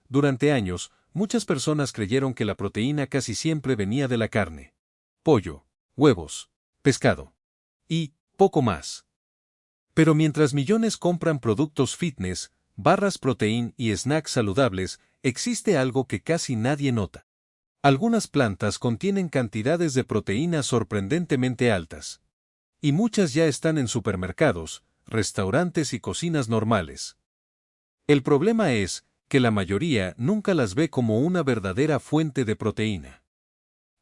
Durante años, muchas personas creyeron que la proteína casi siempre venía de la carne, pollo, huevos, pescado y poco más. Pero mientras millones compran productos fitness, barras proteín y snacks saludables, existe algo que casi nadie nota. Algunas plantas contienen cantidades de proteína sorprendentemente altas. Y muchas ya están en supermercados, restaurantes y cocinas normales. El problema es que la mayoría nunca las ve como una verdadera fuente de proteína.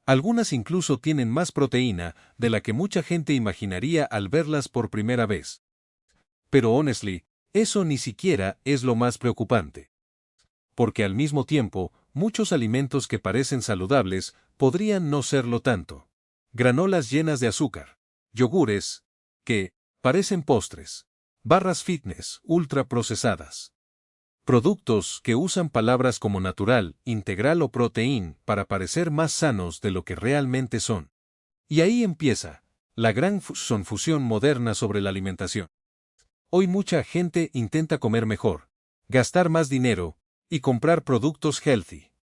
Algunas incluso tienen más proteína de la que mucha gente imaginaría al verlas por primera vez. Pero honestly, eso ni siquiera es lo más preocupante. Porque al mismo tiempo, muchos alimentos que parecen saludables podrían no serlo tanto. Granolas llenas de azúcar, yogures, que parecen postres, barras fitness ultraprocesadas. Productos que usan palabras como natural, integral o proteín para parecer más sanos de lo que realmente son. Y ahí empieza la gran confusión moderna sobre la alimentación. Hoy mucha gente intenta comer mejor, gastar más dinero y comprar productos healthy.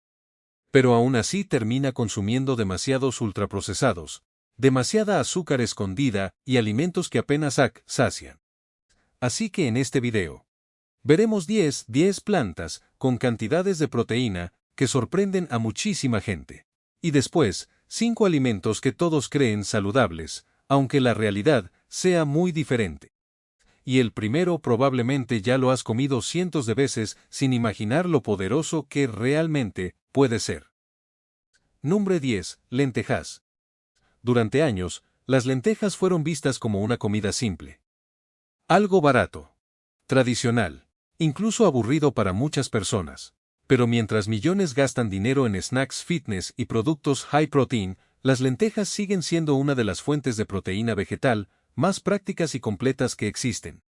Pero aún así termina consumiendo demasiados ultraprocesados, demasiada azúcar escondida y alimentos que apenas sacian. Así que en este video veremos 10 plantas con cantidades de proteína que sorprenden a muchísima gente. Y después, 5 alimentos que todos creen saludables, aunque la realidad sea muy diferente. Y el primero probablemente ya lo has comido cientos de veces sin imaginar lo poderoso que realmente puede ser. Número 10. Lentejas. Durante años, las lentejas fueron vistas como una comida simple. Algo barato, tradicional, incluso aburrido para muchas personas. Pero mientras millones gastan dinero en snacks fitness y productos high protein, las lentejas siguen siendo una de las fuentes de proteína vegetal más prácticas y completas que existen.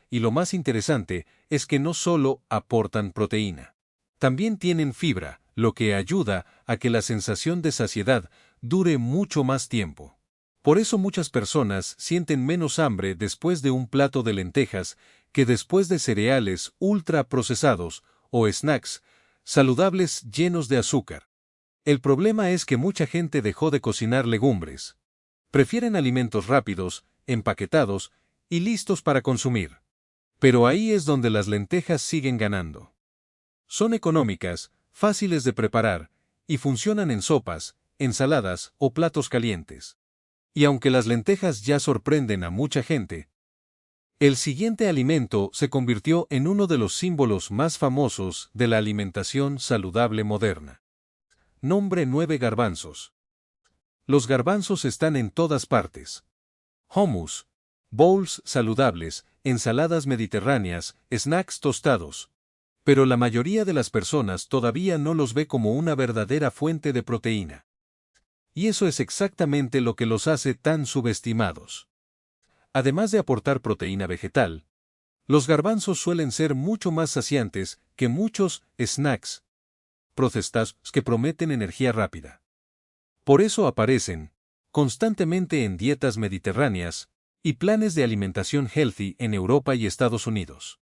Y lo más interesante es que no solo aportan proteína. También tienen fibra, lo que ayuda a que la sensación de saciedad dure mucho más tiempo. Por eso muchas personas sienten menos hambre después de un plato de lentejas que después de cereales ultraprocesados o snacks saludables llenos de azúcar. El problema es que mucha gente dejó de cocinar legumbres. Prefieren alimentos rápidos, empaquetados y listos para consumir. Pero ahí es donde las lentejas siguen ganando. Son económicas, fáciles de preparar, y funcionan en sopas, ensaladas o platos calientes. Y aunque las lentejas ya sorprenden a mucha gente, el siguiente alimento se convirtió en uno de los símbolos más famosos de la alimentación saludable moderna. Nombre 9. Garbanzos. Los garbanzos están en todas partes. Hummus, bowls saludables, ensaladas mediterráneas, snacks tostados. Pero la mayoría de las personas todavía no los ve como una verdadera fuente de proteína. Y eso es exactamente lo que los hace tan subestimados. Además de aportar proteína vegetal, los garbanzos suelen ser mucho más saciantes que muchos snacks procesados que prometen energía rápida. Por eso aparecen constantemente en dietas mediterráneas y planes de alimentación healthy en Europa y Estados Unidos.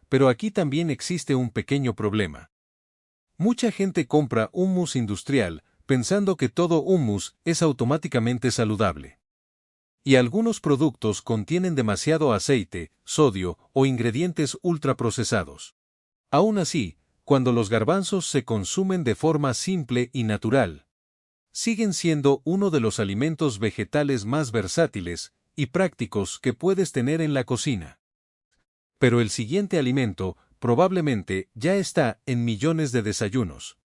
Pero aquí también existe un pequeño problema. Mucha gente compra hummus industrial pensando que todo hummus es automáticamente saludable. Y algunos productos contienen demasiado aceite, sodio o ingredientes ultraprocesados. Aún así, cuando los garbanzos se consumen de forma simple y natural, siguen siendo uno de los alimentos vegetales más versátiles y prácticos que puedes tener en la cocina. Pero el siguiente alimento probablemente ya está en millones de desayunos,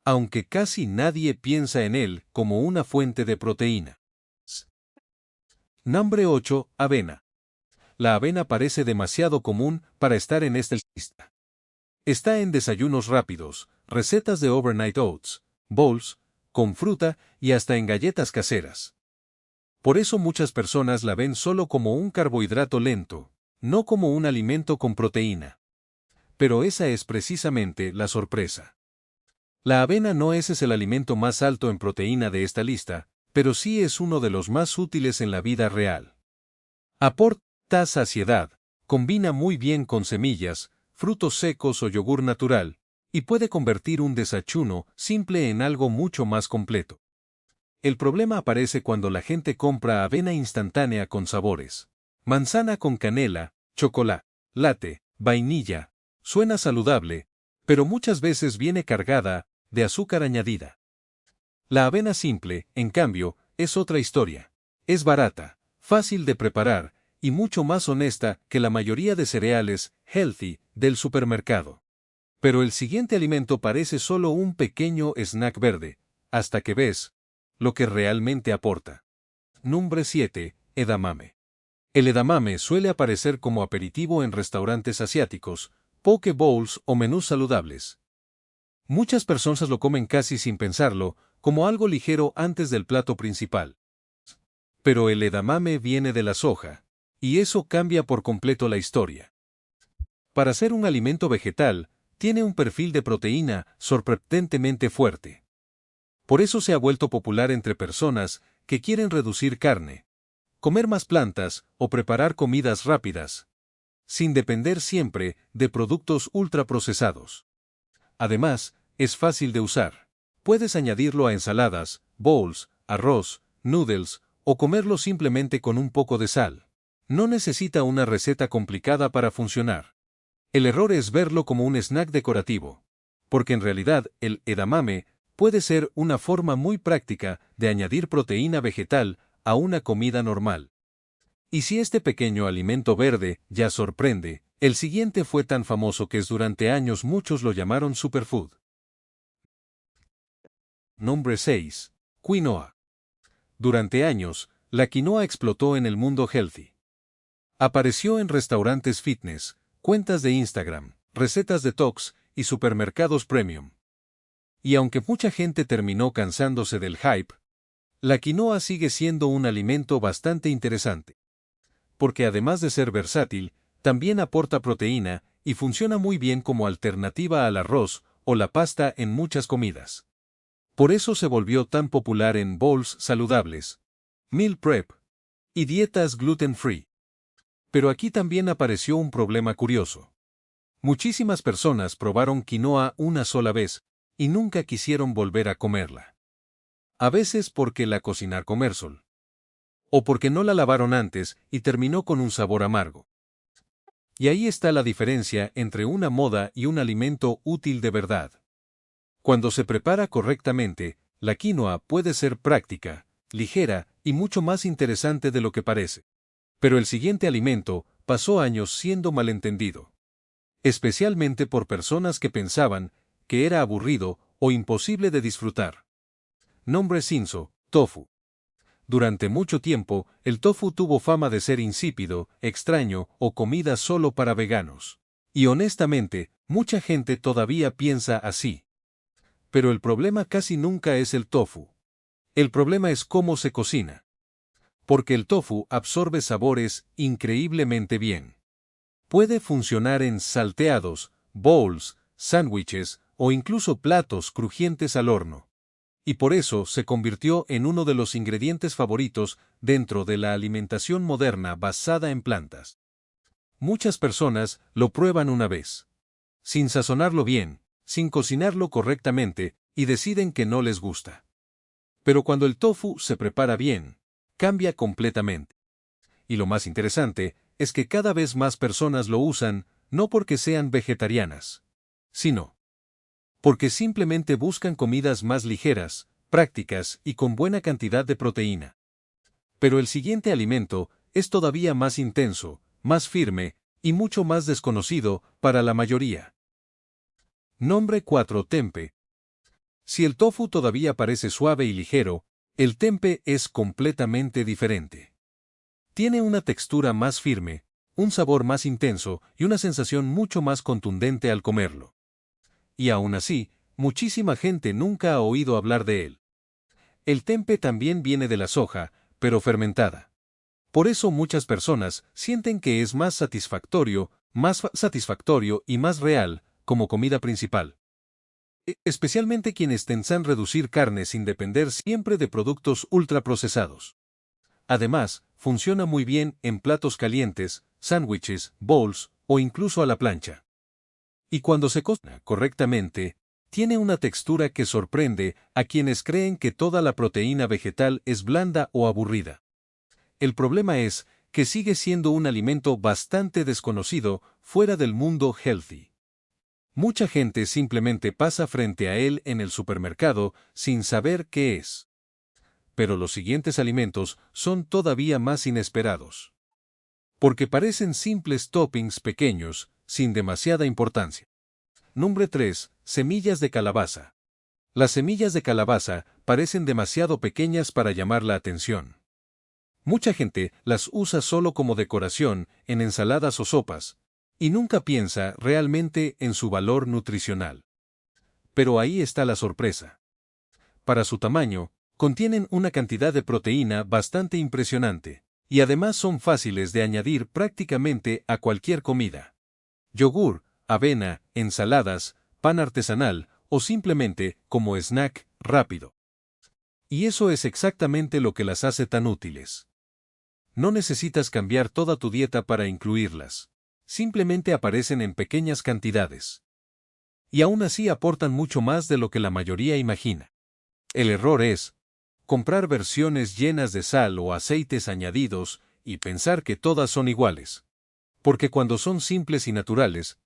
aunque casi nadie piensa en él como una fuente de proteína. Nombre 8. Avena. La avena parece demasiado común para estar en esta lista. Está en desayunos rápidos, recetas de overnight oats, bowls, con fruta y hasta en galletas caseras. Por eso muchas personas la ven solo como un carbohidrato lento, no como un alimento con proteína. Pero esa es precisamente la sorpresa. La avena no es el alimento más alto en proteína de esta lista, pero sí es uno de los más útiles en la vida real. Aporta saciedad, combina muy bien con semillas, frutos secos o yogur natural, y puede convertir un desayuno simple en algo mucho más completo. El problema aparece cuando la gente compra avena instantánea con sabores. Manzana con canela, chocolate, latte, vainilla. Suena saludable, pero muchas veces viene cargada de azúcar añadida. La avena simple, en cambio, es otra historia. Es barata, fácil de preparar y mucho más honesta que la mayoría de cereales healthy del supermercado. Pero el siguiente alimento parece solo un pequeño snack verde, hasta que ves lo que realmente aporta. Número 7. Edamame. El edamame suele aparecer como aperitivo en restaurantes asiáticos, poke bowls o menús saludables. Muchas personas lo comen casi sin pensarlo, como algo ligero antes del plato principal. Pero el edamame viene de la soja, y eso cambia por completo la historia. Para ser un alimento vegetal, tiene un perfil de proteína sorprendentemente fuerte. Por eso se ha vuelto popular entre personas que quieren reducir carne, comer más plantas o preparar comidas rápidas, sin depender siempre de productos ultraprocesados. Además, es fácil de usar. Puedes añadirlo a ensaladas, bowls, arroz, noodles o comerlo simplemente con un poco de sal. No necesita una receta complicada para funcionar. El error es verlo como un snack decorativo, porque en realidad el edamame puede ser una forma muy práctica de añadir proteína vegetal a una comida normal. Y si este pequeño alimento verde ya sorprende, el siguiente fue tan famoso que durante años muchos lo llamaron superfood. Nombre 6. Quinoa. Durante años, la quinoa explotó en el mundo healthy. Apareció en restaurantes fitness, cuentas de Instagram, recetas detox y supermercados premium. Y aunque mucha gente terminó cansándose del hype, la quinoa sigue siendo un alimento bastante interesante. Porque además de ser versátil, también aporta proteína y funciona muy bien como alternativa al arroz o la pasta en muchas comidas. Por eso se volvió tan popular en bowls saludables, meal prep y dietas gluten-free. Pero aquí también apareció un problema curioso. Muchísimas personas probaron quinoa una sola vez y nunca quisieron volver a comerla. A veces porque la cocinar comercial. O porque no la lavaron antes y terminó con un sabor amargo. Y ahí está la diferencia entre una moda y un alimento útil de verdad. Cuando se prepara correctamente, la quinoa puede ser práctica, ligera y mucho más interesante de lo que parece. Pero el siguiente alimento pasó años siendo malentendido. Especialmente por personas que pensaban que era aburrido o imposible de disfrutar. Nombre Shinzo, tofu. Durante mucho tiempo, el tofu tuvo fama de ser insípido, extraño o comida solo para veganos. Y honestamente, mucha gente todavía piensa así. Pero el problema casi nunca es el tofu. El problema es cómo se cocina. Porque el tofu absorbe sabores increíblemente bien. Puede funcionar en salteados, bowls, sándwiches o incluso platos crujientes al horno. Y por eso se convirtió en uno de los ingredientes favoritos dentro de la alimentación moderna basada en plantas. Muchas personas lo prueban una vez, sin sazonarlo bien, sin cocinarlo correctamente, y deciden que no les gusta. Pero cuando el tofu se prepara bien, cambia completamente. Y lo más interesante es que cada vez más personas lo usan, no porque sean vegetarianas, sino porque simplemente buscan comidas más ligeras, prácticas y con buena cantidad de proteína. Pero el siguiente alimento es todavía más intenso, más firme y mucho más desconocido para la mayoría. Nombre 4. Tempe. Si el tofu todavía parece suave y ligero, el tempe es completamente diferente. Tiene una textura más firme, un sabor más intenso y una sensación mucho más contundente al comerlo. Y aún así, muchísima gente nunca ha oído hablar de él. El tempe también viene de la soja, pero fermentada. Por eso muchas personas sienten que es más satisfactorio y más real como comida principal. Especialmente quienes tensan reducir carne sin depender siempre de productos ultraprocesados. Además, funciona muy bien en platos calientes, sándwiches, bowls o incluso a la plancha. Y cuando se cocina correctamente, tiene una textura que sorprende a quienes creen que toda la proteína vegetal es blanda o aburrida. El problema es que sigue siendo un alimento bastante desconocido fuera del mundo healthy. Mucha gente simplemente pasa frente a él en el supermercado sin saber qué es. Pero los siguientes alimentos son todavía más inesperados. Porque parecen simples toppings pequeños, sin demasiada importancia. Número 3. Semillas de calabaza. Las semillas de calabaza parecen demasiado pequeñas para llamar la atención. Mucha gente las usa solo como decoración en ensaladas o sopas, y nunca piensa realmente en su valor nutricional. Pero ahí está la sorpresa. Para su tamaño, contienen una cantidad de proteína bastante impresionante, y además son fáciles de añadir prácticamente a cualquier comida. Yogur, avena, ensaladas, pan artesanal o simplemente como snack rápido. Y eso es exactamente lo que las hace tan útiles. No necesitas cambiar toda tu dieta para incluirlas. Simplemente aparecen en pequeñas cantidades. Y aún así aportan mucho más de lo que la mayoría imagina. El error es comprar versiones llenas de sal o aceites añadidos y pensar que todas son iguales. Porque cuando son simples y naturales,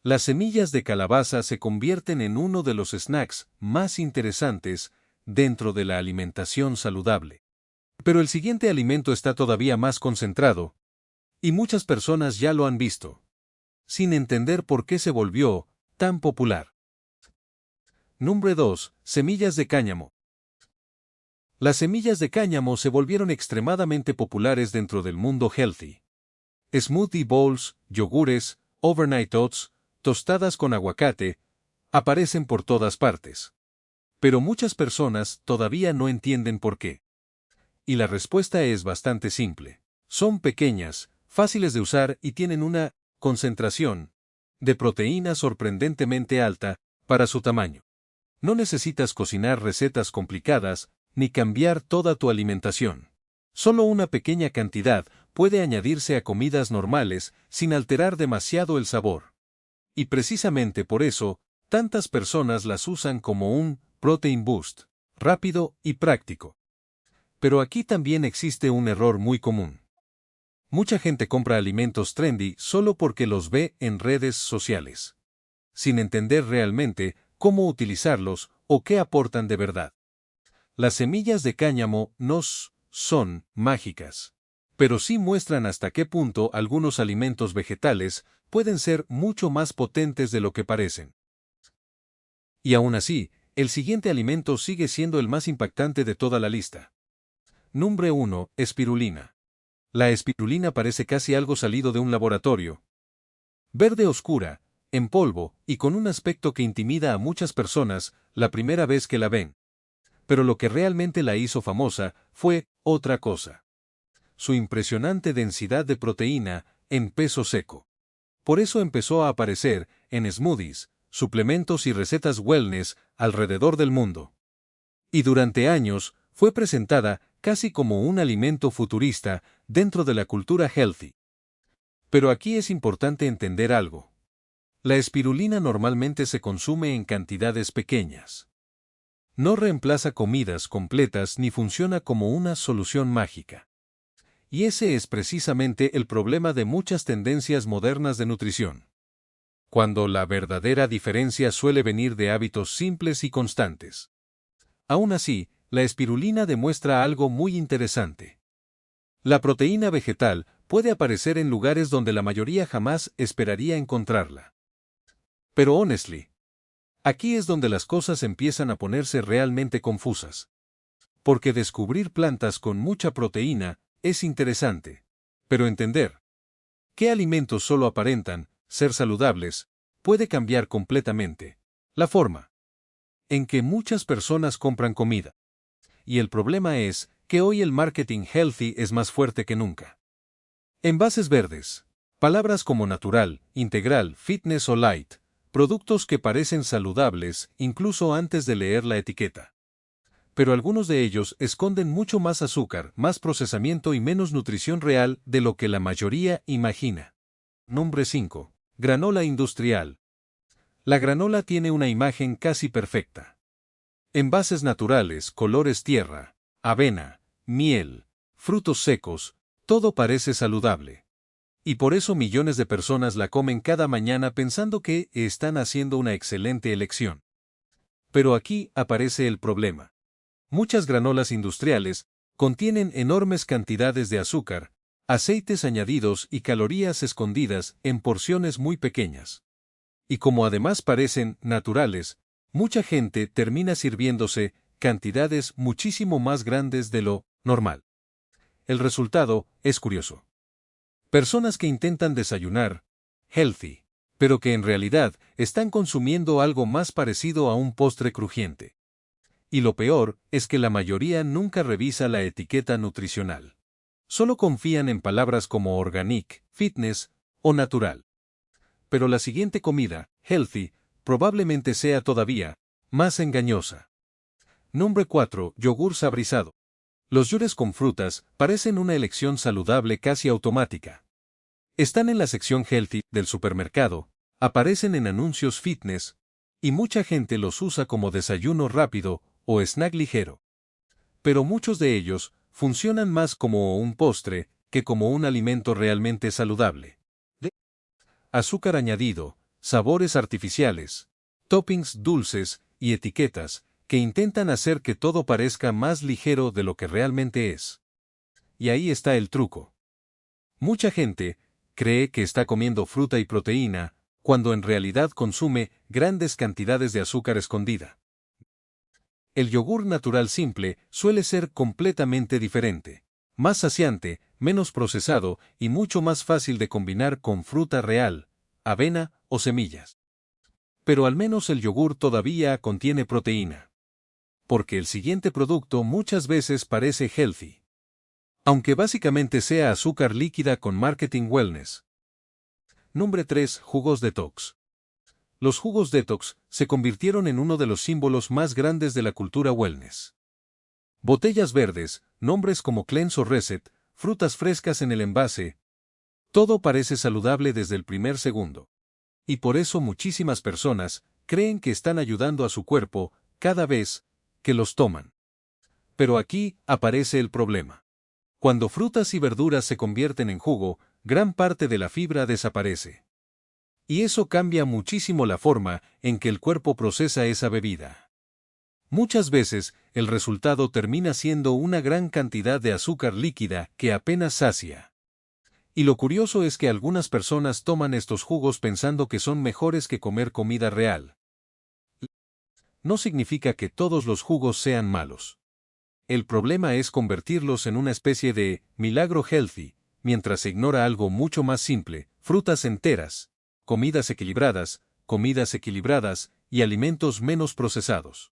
las semillas de calabaza se convierten en uno de los snacks más interesantes dentro de la alimentación saludable. Pero el siguiente alimento está todavía más concentrado, y muchas personas ya lo han visto, sin entender por qué se volvió tan popular. Número 2. Semillas de cáñamo. Las semillas de cáñamo se volvieron extremadamente populares dentro del mundo healthy. Smoothie bowls, yogures, overnight oats, tostadas con aguacate, aparecen por todas partes. Pero muchas personas todavía no entienden por qué. Y la respuesta es bastante simple. Son pequeñas, fáciles de usar y tienen una concentración de proteína sorprendentemente alta para su tamaño. No necesitas cocinar recetas complicadas ni cambiar toda tu alimentación. Solo una pequeña cantidad puede añadirse a comidas normales sin alterar demasiado el sabor. Y precisamente por eso, tantas personas las usan como un protein boost, rápido y práctico. Pero aquí también existe un error muy común. Mucha gente compra alimentos trendy solo porque los ve en redes sociales, sin entender realmente cómo utilizarlos o qué aportan de verdad. Las semillas de cáñamo no son mágicas, pero sí muestran hasta qué punto algunos alimentos vegetales pueden ser mucho más potentes de lo que parecen. Y aún así, el siguiente alimento sigue siendo el más impactante de toda la lista. Número 1. Espirulina. La espirulina parece casi algo salido de un laboratorio. Verde oscura, en polvo y con un aspecto que intimida a muchas personas la primera vez que la ven. Pero lo que realmente la hizo famosa fue otra cosa. Su impresionante densidad de proteína en peso seco. Por eso empezó a aparecer en smoothies, suplementos y recetas wellness alrededor del mundo. Y durante años fue presentada casi como un alimento futurista dentro de la cultura healthy. Pero aquí es importante entender algo. La espirulina normalmente se consume en cantidades pequeñas. No reemplaza comidas completas ni funciona como una solución mágica. Y ese es precisamente el problema de muchas tendencias modernas de nutrición. Cuando la verdadera diferencia suele venir de hábitos simples y constantes. Aún así, la espirulina demuestra algo muy interesante. La proteína vegetal puede aparecer en lugares donde la mayoría jamás esperaría encontrarla. Pero honestly, aquí es donde las cosas empiezan a ponerse realmente confusas. Porque descubrir plantas con mucha proteína es interesante. Pero entender qué alimentos solo aparentan ser saludables puede cambiar completamente la forma en que muchas personas compran comida. Y el problema es que hoy el marketing healthy es más fuerte que nunca. Envases verdes. Palabras como natural, integral, fitness o light. Productos que parecen saludables incluso antes de leer la etiqueta. Pero algunos de ellos esconden mucho más azúcar, más procesamiento y menos nutrición real de lo que la mayoría imagina. Número 5. Granola industrial. La granola tiene una imagen casi perfecta. Envases naturales, colores tierra, avena, miel, frutos secos, todo parece saludable. Y por eso millones de personas la comen cada mañana pensando que están haciendo una excelente elección. Pero aquí aparece el problema. Muchas granolas industriales contienen enormes cantidades de azúcar, aceites añadidos y calorías escondidas en porciones muy pequeñas. Y como además parecen naturales, mucha gente termina sirviéndose cantidades muchísimo más grandes de lo normal. El resultado es curioso. Personas que intentan desayunar healthy, pero que en realidad están consumiendo algo más parecido a un postre crujiente. Y lo peor es que la mayoría nunca revisa la etiqueta nutricional. Solo confían en palabras como organic, fitness o natural. Pero la siguiente comida, healthy, probablemente sea todavía más engañosa. Nombre 4. Yogur saborizado. Los yogures con frutas parecen una elección saludable casi automática. Están en la sección healthy del supermercado, aparecen en anuncios fitness, y mucha gente los usa como desayuno rápido o snack ligero. Pero muchos de ellos funcionan más como un postre que como un alimento realmente saludable. Azúcar añadido, sabores artificiales, toppings dulces y etiquetas que intentan hacer que todo parezca más ligero de lo que realmente es. Y ahí está el truco. Mucha gente cree que está comiendo fruta y proteína, cuando en realidad consume grandes cantidades de azúcar escondida. El yogur natural simple suele ser completamente diferente, más saciante, menos procesado y mucho más fácil de combinar con fruta real, avena o semillas. Pero al menos el yogur todavía contiene proteína. Porque el siguiente producto muchas veces parece healthy. Aunque básicamente sea azúcar líquida con marketing wellness. Nombre 3. Jugos detox. Los jugos detox se convirtieron en uno de los símbolos más grandes de la cultura wellness. Botellas verdes, nombres como Cleanse o Reset, frutas frescas en el envase. Todo parece saludable desde el primer segundo. Y por eso muchísimas personas creen que están ayudando a su cuerpo cada vez que los toman. Pero aquí aparece el problema. Cuando frutas y verduras se convierten en jugo, gran parte de la fibra desaparece. Y eso cambia muchísimo la forma en que el cuerpo procesa esa bebida. Muchas veces, el resultado termina siendo una gran cantidad de azúcar líquida que apenas sacia. Y lo curioso es que algunas personas toman estos jugos pensando que son mejores que comer comida real. No significa que todos los jugos sean malos. El problema es convertirlos en una especie de milagro healthy, mientras se ignora algo mucho más simple: frutas enteras, comidas equilibradas y alimentos menos procesados.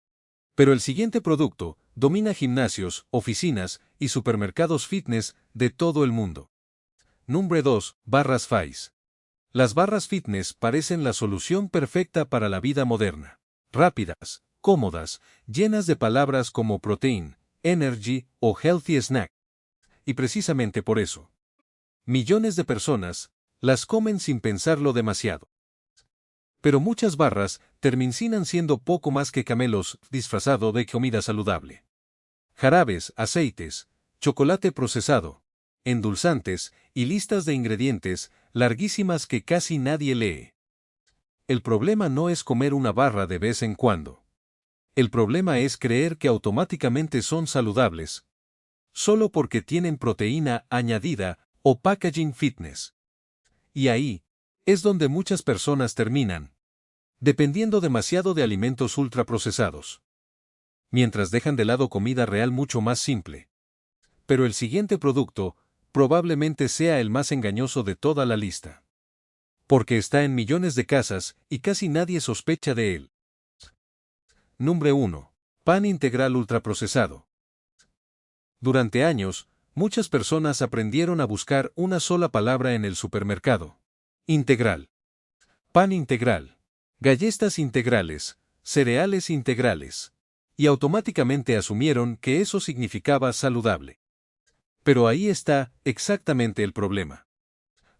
Pero el siguiente producto domina gimnasios, oficinas y supermercados fitness de todo el mundo. Nombre 2. Barras Fizz. Las barras fitness parecen la solución perfecta para la vida moderna. Rápidas, cómodas, llenas de palabras como protein, energy o healthy snack. Y precisamente por eso, millones de personas las comen sin pensarlo demasiado. Pero muchas barras terminan siendo poco más que camelos disfrazado de comida saludable. Jarabes, aceites, chocolate procesado, endulzantes y listas de ingredientes larguísimas que casi nadie lee. El problema no es comer una barra de vez en cuando. El problema es creer que automáticamente son saludables, solo porque tienen proteína añadida o packaging fitness. Y ahí es donde muchas personas terminan dependiendo demasiado de alimentos ultraprocesados, mientras dejan de lado comida real mucho más simple. Pero el siguiente producto probablemente sea el más engañoso de toda la lista. Porque está en millones de casas y casi nadie sospecha de él. Nombre 1. Pan integral ultraprocesado. Durante años, muchas personas aprendieron a buscar una sola palabra en el supermercado: integral. Pan integral. Galletas integrales, cereales integrales. Y automáticamente asumieron que eso significaba saludable. Pero ahí está exactamente el problema.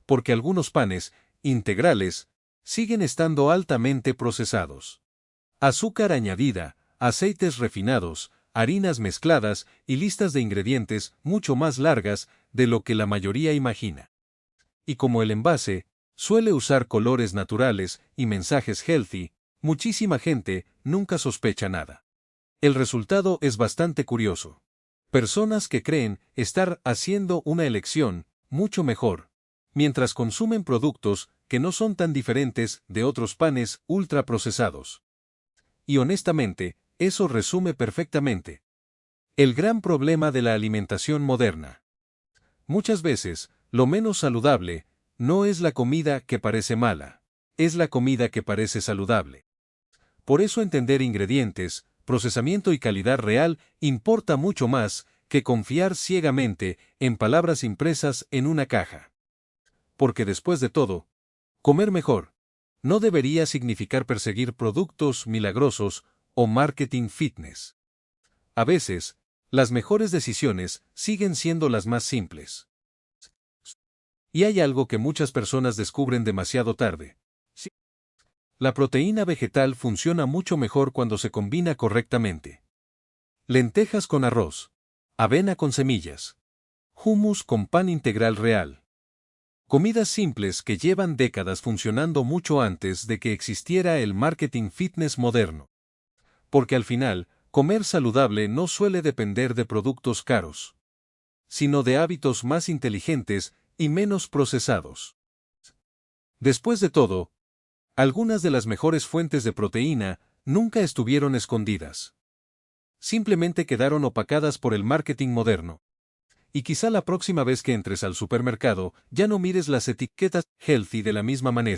Porque algunos panes integrales siguen estando altamente procesados. Azúcar añadida, aceites refinados, harinas mezcladas y listas de ingredientes mucho más largas de lo que la mayoría imagina. Y como el envase suele usar colores naturales y mensajes healthy, muchísima gente nunca sospecha nada. El resultado es bastante curioso. Personas que creen estar haciendo una elección mucho mejor, mientras consumen productos que no son tan diferentes de otros panes ultraprocesados. Y honestamente, eso resume perfectamente el gran problema de la alimentación moderna. Muchas veces, lo menos saludable no es la comida que parece mala, es la comida que parece saludable. Por eso entender ingredientes, procesamiento y calidad real importa mucho más que confiar ciegamente en palabras impresas en una caja. Porque después de todo, comer mejor no debería significar perseguir productos milagrosos o marketing fitness. A veces, las mejores decisiones siguen siendo las más simples. Y hay algo que muchas personas descubren demasiado tarde. Sí. La proteína vegetal funciona mucho mejor cuando se combina correctamente. Lentejas con arroz, avena con semillas, hummus con pan integral real. Comidas simples que llevan décadas funcionando mucho antes de que existiera el marketing fitness moderno. Porque al final, comer saludable no suele depender de productos caros, sino de hábitos más inteligentes y menos procesados. Después de todo, algunas de las mejores fuentes de proteína nunca estuvieron escondidas. Simplemente quedaron opacadas por el marketing moderno. Y quizá la próxima vez que entres al supermercado, ya no mires las etiquetas healthy de la misma manera.